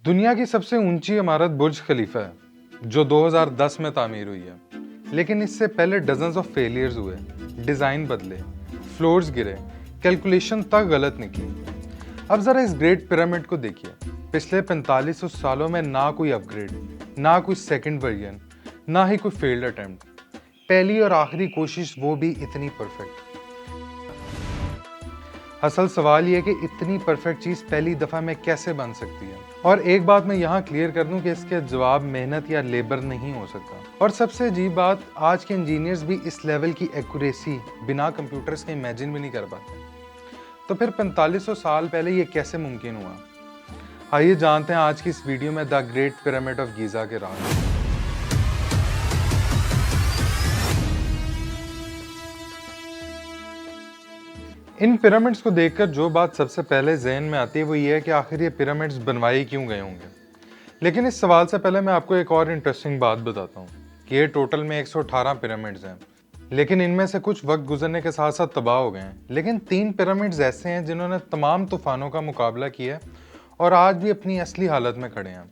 दुनिया की सबसे ऊंची इमारत बुर्ज खलीफा है जो 2010 में तामीर हुई है। लेकिन इससे पहले डजन्स ऑफ फेलियर्स हुए, डिजाइन बदले, फ्लोर्स गिरे, कैलकुलेशन तक गलत निकली। अब जरा इस ग्रेट पिरामिड को देखिए। पिछले 4500 सालों में ना कोई अपग्रेड, ना कोई सेकंड वर्जन, ना ही कोई फेल्ड अटेम्प्ट। पहली और आखिरी कोशिश, वो भी इतनी परफेक्ट। असल सवाल ये है कि इतनी परफेक्ट चीज पहली दफा में कैसे बन सकती है। और एक बात मैं यहाँ क्लियर कर दूं कि इसके जवाब मेहनत या लेबर नहीं हो सकता। और सबसे अजीब बात, आज के इंजीनियर्स भी इस लेवल की एक्यूरेसी बिना कंप्यूटर्स के इमेजिन भी नहीं कर पाते। तो फिर 4500 साल पहले ये कैसे मुमकिन हुआ? आइए जानते हैं आज की इस वीडियो में the great pyramid of Giza के राज। इन पिरामिड्स को देखकर जो बात सबसे पहले जहन में आती है वो ये है कि आखिर ये पिरामिड्स बनवाए क्यों गए होंगे। लेकिन इस सवाल से पहले मैं आपको एक और इंटरेस्टिंग बात बताता हूँ कि ये टोटल में 118 पिरामिड्स हैं। लेकिन इनमें से कुछ वक्त गुजरने के साथ साथ तबाह हो गए हैं। लेकिन 3 पिरामिड्स ऐसे हैं जिन्होंने तमाम तूफानों का मुकाबला किया और आज भी अपनी असली हालत में खड़े हैं।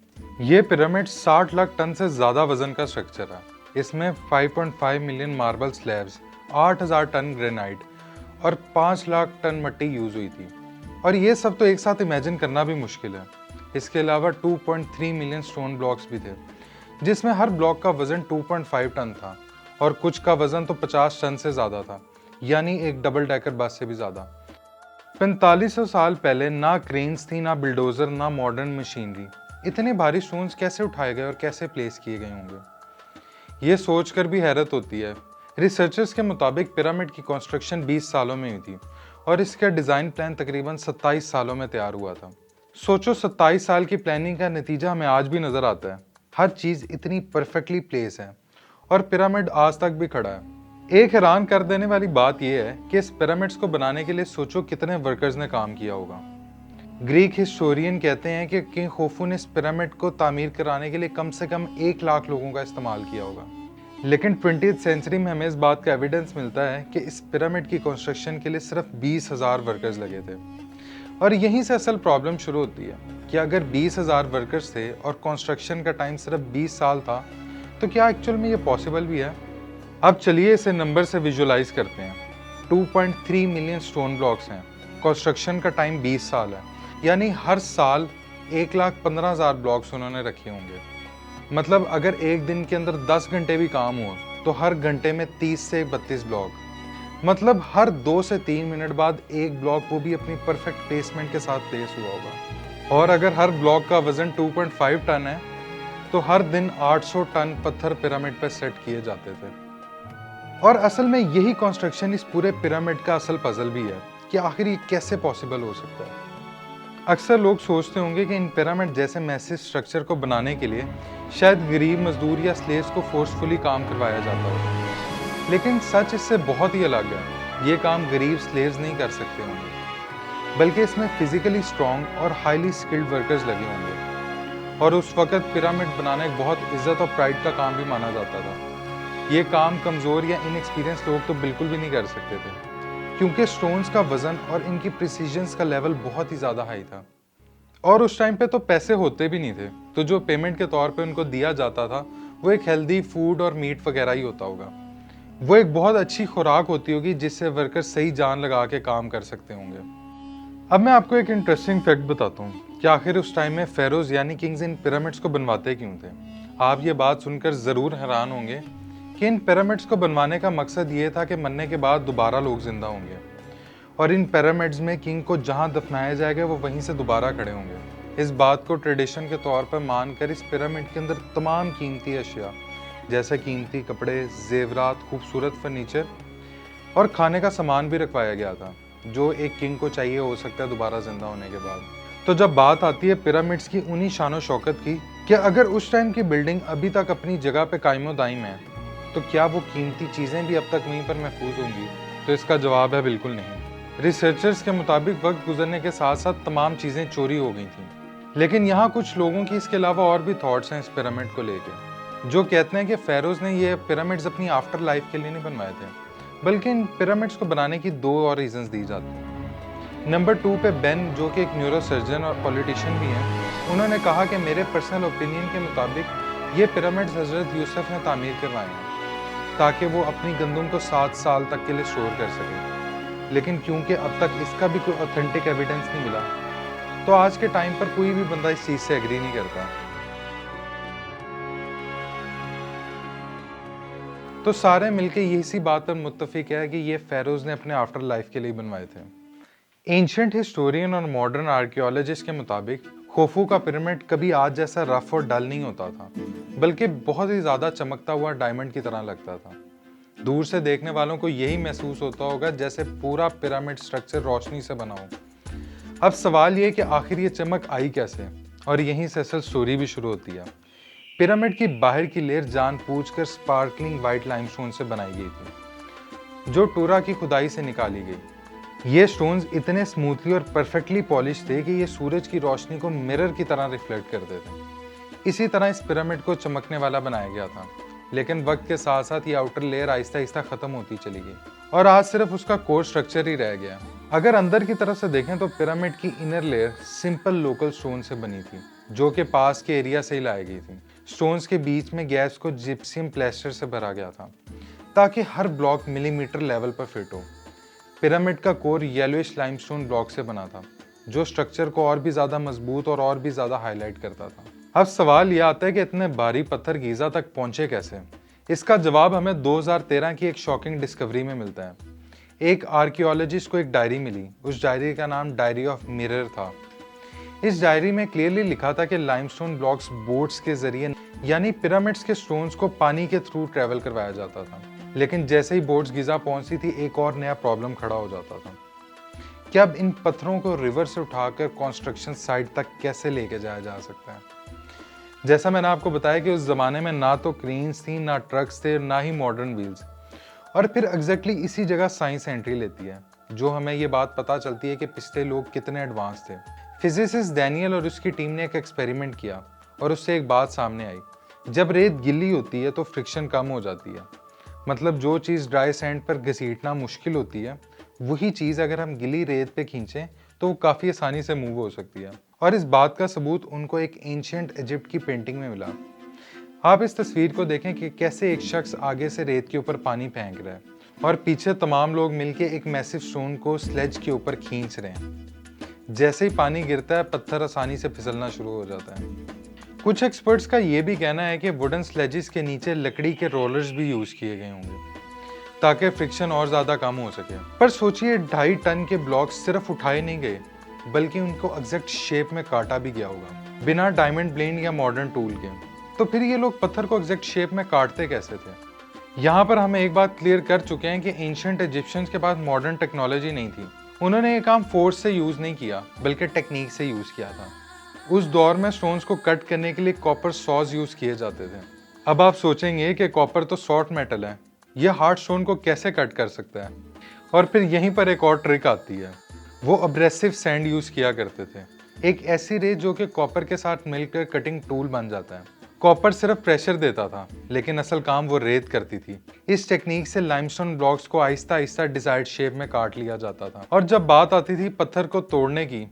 ये पिरामिड 60 लाख टन से ज्यादा वजन का स्ट्रक्चर है। इसमें 5.5 million marble slabs, 8000 ton granite और 5 लाख टन मिट्टी यूज हुई थी। और ये सब तो एक साथ इमेजिन करना भी मुश्किल है। इसके अलावा 2.3 मिलियन स्टोन ब्लॉक्स भी थे, जिसमें हर ब्लॉक का वजन 2.5 टन था और कुछ का वजन तो 50 टन से ज्यादा था, यानी एक डबल डेकर बस से भी ज्यादा। 4500 साल पहले ना क्रेन्स थी, ना बिल्डोजर, ना मॉडर्न मशीनरी। इतने भारी स्टोन्स कैसे उठाए गए और कैसे प्लेस किए गए होंगे, ये सोचकर भी हैरत होती है। रिसर्चर्स के मुताबिक पिरामिड की कंस्ट्रक्शन 20 सालों में हुई थी और इसका डिजाइन प्लान तकरीबन 27 सालों में तैयार हुआ था। सोचो, 27 साल की प्लानिंग का नतीजा हमें आज भी नजर आता है। हर चीज इतनी परफेक्टली प्लेस है और पिरामिड आज तक भी खड़ा है। एक हैरान कर देने वाली बात यह है कि इस पिरामिड्स को बनाने के लिए सोचो कितने वर्कर्स ने काम किया होगा। ग्रीक हिस्टोरियन कहते हैं कि किंग खोफू ने इस पिरामिड को तामीर कराने के लिए कम से कम 1 लाख लोगों का इस्तेमाल किया होगा। लेकिन 20th सेंचुरी में हमें इस बात का एविडेंस मिलता है कि इस पिरामिड की कंस्ट्रक्शन के लिए सिर्फ 20,000 वर्कर्स लगे थे। और यहीं से असल प्रॉब्लम शुरू होती है कि अगर 20,000 वर्कर्स थे और कंस्ट्रक्शन का टाइम सिर्फ 20 साल था, तो क्या एक्चुअल में ये पॉसिबल भी है? अब चलिए इसे नंबर से विजुअलाइज करते हैं। 2.3 मिलियन स्टोन ब्लॉक्स हैं, कंस्ट्रक्शन का टाइम 20 साल है, यानी हर साल 1,15,000 ब्लॉक्स उन्होंने रखे होंगे। मतलब अगर एक दिन के अंदर 10 घंटे भी काम हुआ तो हर घंटे में 30 से 32 ब्लॉक। मतलब हर 2 से 3 मिनट बाद एक ब्लॉक, वो भी अपनी परफेक्ट प्लेसमेंट के साथ प्लेस हुआ होगा। और अगर हर ब्लॉक का वजन 2.5 टन है तो हर दिन 800 टन पत्थर पिरामिड पर सेट किए जाते थे। और असल में यही कंस्ट्रक्शन इस पूरे पिरामिड का असल पजल भी है कि आखिर ये कैसे पॉसिबल हो सकता है। अक्सर लोग सोचते होंगे कि इन पिरामिड जैसे मैसिव स्ट्रक्चर को बनाने के लिए शायद गरीब मजदूर या स्लेव्स को फोर्सफुली काम करवाया जाता हो, लेकिन सच इससे बहुत ही अलग है। ये काम गरीब स्लेव्स नहीं कर सकते होंगे, बल्कि इसमें फिजिकली स्ट्रॉन्ग और हाईली स्किल्ड वर्कर्स लगे होंगे। और उस वक्त पिरामिड बनाना एक बहुत इज्जत और प्राइड का काम भी माना जाता था। ये काम कमजोर या इनएक्सपीरियंस लोग तो बिल्कुल भी नहीं कर सकते थे, क्योंकि स्टोन्स का वजन और इनकी प्रिसीजन्स का लेवल बहुत ही ज्यादा हाई था। और उस टाइम पे तो पैसे होते भी नहीं थे, तो जो पेमेंट के तौर पे उनको दिया जाता था वो एक हेल्दी फूड और मीट वगैरह ही होता होगा। वो एक बहुत अच्छी खुराक होती होगी जिससे वर्कर सही जान लगा के काम कर सकते होंगे। अब मैं आपको एक इंटरेस्टिंग फैक्ट बताता हूँ कि आखिर उस टाइम में फेरोज यानी किंग्स इन पिरामिड्स को बनवाते क्यों थे। आप ये बात सुनकर जरूर हैरान होंगे कि इन पिरामिड्स को बनवाने का मकसद ये था कि मरने के बाद दोबारा लोग जिंदा होंगे और इन पिरामिड्स में किंग को जहां दफनाया जाएगा वो वहीं से दोबारा खड़े होंगे। इस बात को ट्रेडिशन के तौर पर मानकर इस पिरामिड के अंदर तमाम कीमती अशिया जैसे कीमती कपड़े, जेवरात, खूबसूरत फर्नीचर और खाने का सामान भी रखवाया गया था, जो एक किंग को चाहिए हो सकता है दोबारा जिंदा होने के बाद। तो जब बात आती है पिरामिड्स की उन्हीं शानो शौकत की कि अगर उस टाइम की बिल्डिंग अभी तक अपनी जगह पे कायमो दाइम है, तो क्या वो कीमती चीजें भी अब तक वहीं पर महफूज होंगी? तो इसका जवाब है बिल्कुल नहीं। रिसर्चर्स के मुताबिक वक्त गुजरने के साथ साथ तमाम चीजें चोरी हो गई थी। लेकिन यहाँ कुछ लोगों की इसके अलावा और भी थॉट्स हैं इस पिरामिड को लेके, जो कहते हैं कि फेरोज ने ये पिरामिड्स अपनी आफ्टर लाइफ के लिए नहीं बनवाए थे, बल्कि इन पिरामिड्स को बनाने की 2 और रीजंस दी जाती हैं। नंबर 2 पे बेन, जो कि एक न्यूरोसर्जन और पॉलिटिशियन भी हैं, उन्होंने कहा कि मेरे पर्सनल ओपिनियन के मुताबिक ये पिरामिड्स हज़रत यूसुफ ने तामीर करवाए हैं ताकि वो अपनी गंदम को 7 साल तक के लिए स्टोर कर सकें। लेकिन क्योंकि अब तक इसका भी कोई ऑथेंटिक एविडेंस नहीं मिला, तो आज के टाइम पर कोई भी बंदा इस चीज़ से एग्री नहीं करता। तो सारे मिलके इसी बात पर मुत्तफिक है कि ये फेरोज ने अपने आफ्टर लाइफ के लिए बनवाए थे। एंशिएंट हिस्टोरियन और मॉडर्न आर्कियोलॉजिस्ट के मुताबिक खोफू का पिरामिड कभी आज जैसा रफ और डल नहीं होता था, बल्कि बहुत ही ज़्यादा चमकता हुआ डायमंड की तरह लगता था। दूर से देखने वालों को यही महसूस होता होगा जैसे पूरा पिरामिड स्ट्रक्चर रोशनी से बना हो। अब सवाल ये कि आखिर ये चमक आई कैसे, और यहीं से असल स्टोरी भी शुरू होती है। पिरामिड की बाहर की लेयर जानबूझकर स्पार्कलिंग वाइट लाइमस्टोन से बनाई गई थी, जो टूरा की खुदाई से निकाली गई। ये स्टोन्स इतने स्मूथली और परफेक्टली पॉलिश थे कि ये सूरज की रोशनी को मिरर की तरह रिफ्लेक्ट करते थे। इसी तरह इस पिरामिड को चमकने वाला बनाया गया था, लेकिन वक्त के साथ साथ ये आउटर लेयर आहिस्ता आहिस्ता खत्म होती चली गई और आज सिर्फ उसका कोर स्ट्रक्चर ही रह गया। अगर अंदर की तरफ से देखें तो पिरामिड की inner layer simple local stone से बनी थी, जो कि पास के एरिया से ही लाई गई थी। स्टोन्स के बीच में गैप्स को जिप्सियम प्लास्टर से भरा गया था ताकि हर ब्लॉक मिलीमीटर लेवल पर फिट हो। पिरामिड का कोर येलोइश लाइमस्टोन ब्लॉक से बना था, जो स्ट्रक्चर को और भी ज़्यादा मजबूत और भी ज़्यादा हाईलाइट करता था। अब सवाल यह आता है कि इतने भारी पत्थर गीज़ा तक पहुंचे कैसे। इसका जवाब हमें 2013 की एक शॉकिंग डिस्कवरी में मिलता है। एक आर्कियोलॉजिस्ट को एक डायरी मिली। उस डायरी का नाम डायरी ऑफ मिरर था। इस डायरी में क्लियरली लिखा था कि लाइमस्टोन ब्लॉक्स बोट्स के जरिए, यानी पिरामिड्स के स्टोन्स को पानी के थ्रू ट्रेवल करवाया जाता था। लेकिन जैसे ही बोट्स गिजा पहुंचती थी, एक और नया प्रॉब्लम खड़ा हो जाता था कि अब इन पत्थरों को रिवर से उठाकर कंस्ट्रक्शन साइट तक कैसे लेके जाया जा सकता है। जैसा मैंने आपको बताया कि उस जमाने में ना तो क्रेन्स थी, ना ट्रक्स थे, ना ही मॉडर्न व्हील्स। और फिर एग्जैक्टली इसी जगह साइंस एंट्री लेती है, जो हमें ये बात पता चलती है कि पिछले लोग कितने एडवांस थे। फिजिसिस्ट डैनियल और उसकी टीम ने एक एक्सपेरिमेंट किया और उससे एक बात सामने आई। जब रेत गिल्ली होती है तो फ्रिक्शन कम हो जाती है। मतलब जो चीज़ ड्राई सैंड पर घसीटना मुश्किल होती है, वही चीज़ अगर हम गिली रेत पे खींचें तो वो काफ़ी आसानी से मूव हो सकती है। और इस बात का सबूत उनको एक एंशिएंट इजिप्ट की पेंटिंग में मिला। आप इस तस्वीर को देखें कि कैसे एक शख्स आगे से रेत के ऊपर पानी फेंक रहा है और पीछे तमाम लोग मिलके एक मैसिव स्टोन को स्लेज के ऊपर खींच रहे हैं। जैसे ही पानी गिरता है, पत्थर आसानी से फिसलना शुरू हो जाता है। कुछ एक्सपर्ट्स का ये भी कहना है कि वुडन स्लेजेस के नीचे लकड़ी के रोलर्स भी यूज किए गए होंगे ताकि फ्रिक्शन और ज्यादा कम हो सके। पर सोचिए, 2.5 टन के ब्लॉक्स सिर्फ उठाए नहीं गए, बल्कि उनको एग्जैक्ट शेप में काटा भी गया होगा, बिना डायमंड ब्लेड या मॉडर्न टूल के। तो फिर ये लोग पत्थर को एग्जैक्ट शेप में काटते कैसे थे? यहाँ पर हमें एक बात क्लियर कर चुके हैं कि एंशिएंट इजिप्शियंस के पास मॉडर्न टेक्नोलॉजी नहीं थी। उन्होंने ये काम फोर्स से यूज नहीं किया, बल्कि टेक्निक से यूज किया था। उस दौर में स्टोन्स को कट करने के लिए कॉपर सॉज यूज किए जाते थे। अब आप सोचेंगे कि कॉपर तो सॉफ्ट मेटल है, यह हार्ड स्टोन को कैसे कट कर सकता है? और फिर यहीं पर एक और ट्रिक आती है। वो अब्रेसिव सैंड यूज किया करते थे, एक ऐसी रेत जो कि कॉपर के साथ मिलकर कटिंग टूल बन जाता है। कॉपर सिर्फ प्रेशर देता था, लेकिन असल काम वो रेत करती थी। इस टेक्निक से लाइमस्टोन ब्लॉक्स को आहिस्ता आहिस्ता डिजायर्ड शेप में काट लिया जाता था। और जब बात आती थी पत्थर को तोड़ने की,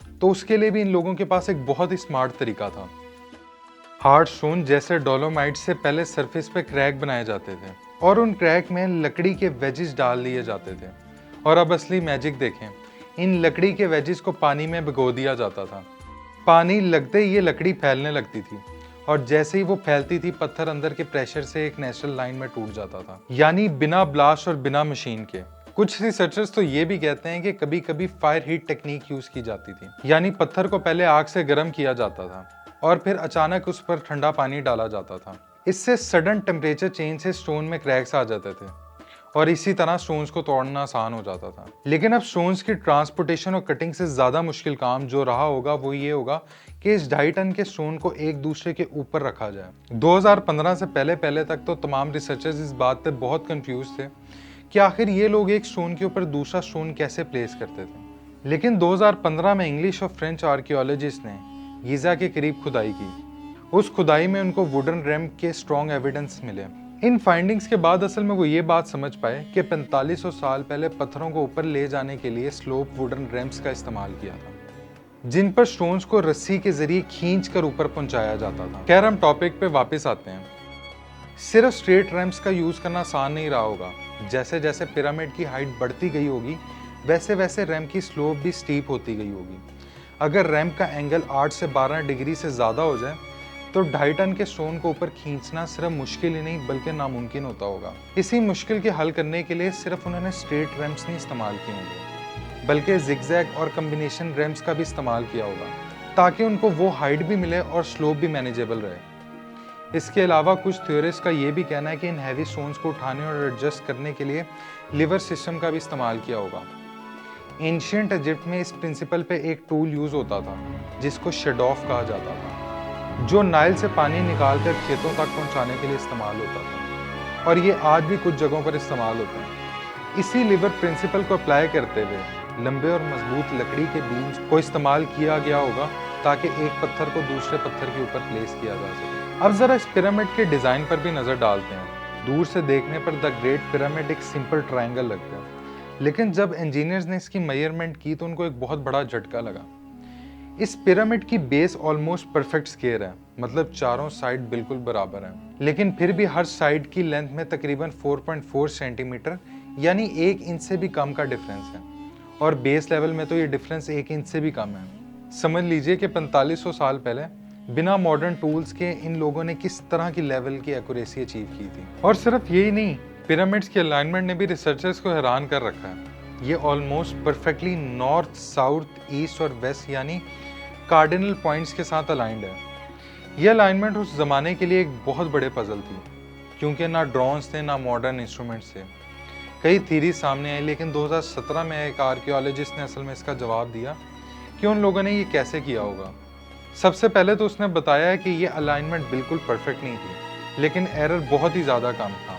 तो उसके लिए भी इन लोगों के पास एक बहुत ही स्मार्ट तरीका था। हार्ड स्टोन जैसे डोलोमाइट से पहले सरफेस पे क्रैक बनाए जाते थे और उन क्रैक में लकड़ी के वेजेस डाल दिए जाते थे। और अब असली मैजिक देखें, इन लकड़ी के वेजेस को पानी में भिगो दिया जाता था। पानी लगते ही ये लकड़ी फैलने लगती थी और जैसे ही वो फैलती थी, पत्थर अंदर के प्रेशर से एक नेचुरल लाइन में टूट जाता था, यानी बिना ब्लास्ट और बिना मशीन के। कुछ रिसर्चर्स तो ये भी कहते हैं कि कभी कभी फायर हीट टेक्निक यूज की जाती थी, यानी पत्थर को पहले आग से गर्म किया जाता था और फिर अचानक उस पर ठंडा पानी डाला जाता था। इससे सडन टेम्परेचर चेंज से स्टोन में क्रैक्स आ जाते थे और इसी तरह स्टोन्स को तोड़ना आसान हो जाता था। लेकिन अब स्टोन्स की ट्रांसपोर्टेशन और कटिंग से ज्यादा मुश्किल काम जो रहा होगा वो ये होगा कि इस 2.5 टन के स्टोन को एक दूसरे के ऊपर रखा जाए। 2015 से पहले तक तो तमाम रिसर्चर्स इस बात पे बहुत कंफ्यूज थे कि आखिर ये लोग एक स्टोन के ऊपर दूसरा स्टोन कैसे प्लेस करते थे। लेकिन 2015 में इंग्लिश और फ्रेंच आर्कियोलॉजिस्ट ने गीजा के करीब खुदाई की। उस खुदाई में उनको वुडन रैम्प के स्ट्रॉन्ग एविडेंस मिले इन फाइंडिंग्स के बाद असल में वो ये बात समझ पाए कि 4500 साल पहले पत्थरों को ऊपर ले जाने के लिए स्लोप वुडन रैम्प्स का इस्तेमाल किया था, जिन पर स्टोन्स को रस्सी के जरिए खींच कर ऊपर पहुंचाया जाता था। खैर, हम टॉपिक पे वापस आते हैं। सिर्फ स्ट्रेट रैम्प्स का यूज करना आसान नहीं रहा होगा। जैसे जैसे पिरामिड की हाइट बढ़ती गई होगी, वैसे वैसे रैम्प की स्लोप भी स्टीप होती गई होगी। अगर रैम्प का एंगल 8 से 12 डिग्री से ज़्यादा हो जाए तो 2.5 टन के स्टोन को ऊपर खींचना सिर्फ मुश्किल ही नहीं बल्कि नामुमकिन होता होगा। इसी मुश्किल के हल करने के लिए सिर्फ उन्होंने स्ट्रेट रैम्प्स नहीं इस्तेमाल किए होंगे, बल्कि जिगजैग और कम्बिनेशन रैम्प्स का भी इस्तेमाल किया होगा, ताकि उनको वो हाइट भी मिले और स्लोप भी मैनेजेबल रहे। इसके अलावा कुछ थ्योरिस्ट का ये भी कहना है कि इन हैवी स्टोन्स को उठाने और एडजस्ट करने के लिए लीवर सिस्टम का भी इस्तेमाल किया होगा। एंशिएंट इजिप्ट में इस प्रिंसिपल पे एक टूल यूज होता था जिसको शेडॉफ कहा जाता था, जो नाइल से पानी निकालकर खेतों तक पहुंचाने के लिए इस्तेमाल होता था, और ये आज भी कुछ जगहों पर इस्तेमाल होता है। इसी लीवर प्रिंसिपल को अप्लाई करते हुए लंबे और मजबूत लकड़ी के बीम्स को इस्तेमाल किया गया होगा ताकि एक पत्थर को दूसरे पत्थर के ऊपर प्लेस किया जा सके। अब जरा इस पिरामिड के डिजाइन पर भी नजर डालते हैं। दूर से देखने पर द ग्रेट पिरामिड एक सिंपल ट्रायंगल लगता है, लेकिन जब इंजीनियर्स ने इसकी मेजरमेंट की तो उनको एक बहुत बड़ा झटका लगा। इस पिरामिड की बेस ऑलमोस्ट परफेक्ट स्क्वायर है, मतलब चारों साइड बिल्कुल बराबर है, लेकिन फिर भी हर साइड की लेंथ में तकरीबन 4.4 सेंटीमीटर यानी 1 इंच से भी कम का डिफरेंस है, और बेस लेवल में तो ये डिफरेंस 1 इंच से भी कम है। समझ लीजिए कि 4500 साल पहले बिना मॉडर्न टूल्स के इन लोगों ने किस तरह की लेवल की एक्यूरेसी अचीव की थी। और सिर्फ यही नहीं, पिरामिड्स के अलाइनमेंट ने भी रिसर्चर्स को हैरान कर रखा है। ये almost perfectly north, south, east और वेस्ट यानी कार्डिनल पॉइंट्स के साथ अलाइंड है। ये अलाइनमेंट उस जमाने के लिए एक बहुत बड़े पजल थी, क्योंकि ना ड्रोन्स थे ना मॉडर्न इंस्ट्रूमेंट्स थे। कई थीरी सामने आई, लेकिन 2017 में एक आर्कियोलॉजिस्ट ने असल में इसका जवाब दिया कि उन लोगों ने ये कैसे किया होगा। सबसे पहले तो उसने बताया कि ये अलाइनमेंट बिल्कुल परफेक्ट नहीं थी, लेकिन एरर बहुत ही ज़्यादा कम था।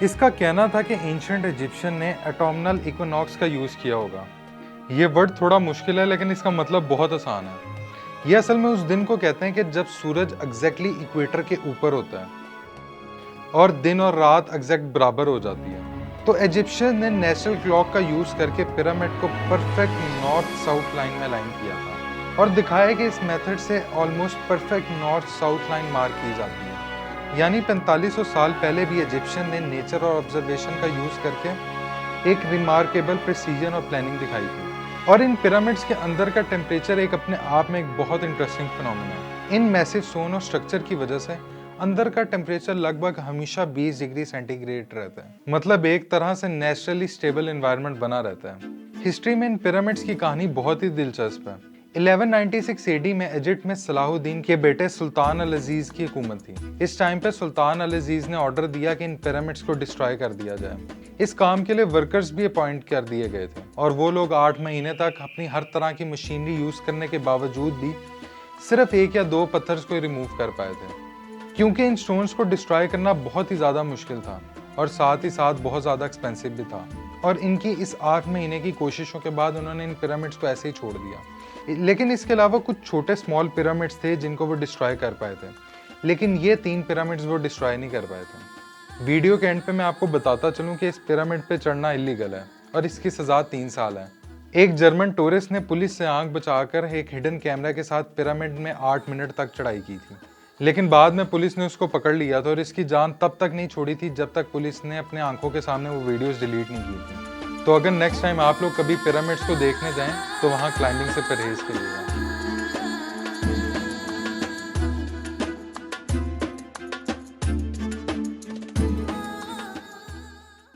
इसका कहना था कि एंशिएंट इजिप्शियन ने ऑटोमनल इक्विनॉक्स का यूज़ किया होगा। ये वर्ड थोड़ा मुश्किल है, लेकिन इसका मतलब बहुत आसान है। ये असल में उस दिन को कहते हैं कि जब सूरज एग्जैक्टली इक्वेटर के ऊपर होता है और दिन और रात एग्जैक्ट बराबर हो जाती है। तो इजिप्शियन ने नेचुरल क्लॉक का यूज़ करके पिरामिड को परफेक्ट नॉर्थ साउथ लाइन में अलाइन किया था और दिखाया कि इस मेथड से almost perfect north south line mark की जाती है। यानी 4500 साल पहले भी इजिप्शियन ने नेचर और ऑब्जर्वेशन का यूज़ करके एक रिमार्केबल प्रिसीजन और प्लानिंग दिखाई थी। और इन पिरामिड्स के अंदर का टेम्परेचर एक अपने आप में एक बहुत इंटरेस्टिंग फिनोमेना है। इन मैसिव स्टोन और स्ट्रक्चर की वजह से अंदर का टेम्परेचर लगभग हमेशा 20 डिग्री सेंटीग्रेड रहता है, मतलब एक तरह से नेचुरली स्टेबल एनवायरनमेंट बना रहता है। हिस्ट्री में इन पिरामिड्स की कहानी बहुत ही दिलचस्प है। 1196 एडी में इजिप्ट में सलाहुद्दीन के बेटे सुल्तान अल अजीज की हुकूमत थी। इस टाइम पे सुल्तान अल अजीज ने ऑर्डर दिया कि इन पिरामिड्स को डिस्ट्रॉय कर दिया जाए। इस काम के लिए वर्कर्स भी अपॉइंट कर दिए गए थे, और वो लोग 8 महीने तक अपनी हर तरह की मशीनरी यूज करने के बावजूद भी सिर्फ 1 या 2 पत्थर्स को रिमूव कर पाए थे, क्योंकि इन स्टोन्स को डिस्ट्रॉय करना बहुत ही ज़्यादा मुश्किल था और साथ ही साथ बहुत ज़्यादा एक्सपेंसिव भी था। और इनकी इस 8 महीने की कोशिशों के बाद उन्होंने इन पिरामिड्स को ऐसे ही छोड़ दिया। लेकिन इसके अलावा कुछ छोटे स्मॉल पिरामिड्स थे जिनको वो डिस्ट्रॉय कर पाए थे, लेकिन ये 3 पिरामिड्स वो डिस्ट्रॉय नहीं कर पाए थे। वीडियो के एंड पे मैं आपको बताता चलूँ कि इस पिरामिड पे चढ़ना इलीगल है और इसकी सज़ा 3 साल है। एक जर्मन टूरिस्ट ने पुलिस से आंख बचाकर एक हिडन कैमरा के साथ पिरामिड में 8 मिनट तक चढ़ाई की थी, लेकिन बाद में पुलिस ने उसको पकड़ लिया था और इसकी जान तब तक नहीं छोड़ी थी जब तक पुलिस ने अपने आंखों के सामने वो वीडियोस डिलीट नहीं की थी। तो अगर नेक्स्ट टाइम आप लोग कभी पिरामिड्स को देखने जाएं तो वहाँ क्लाइंबिंग से परहेज करिएगा।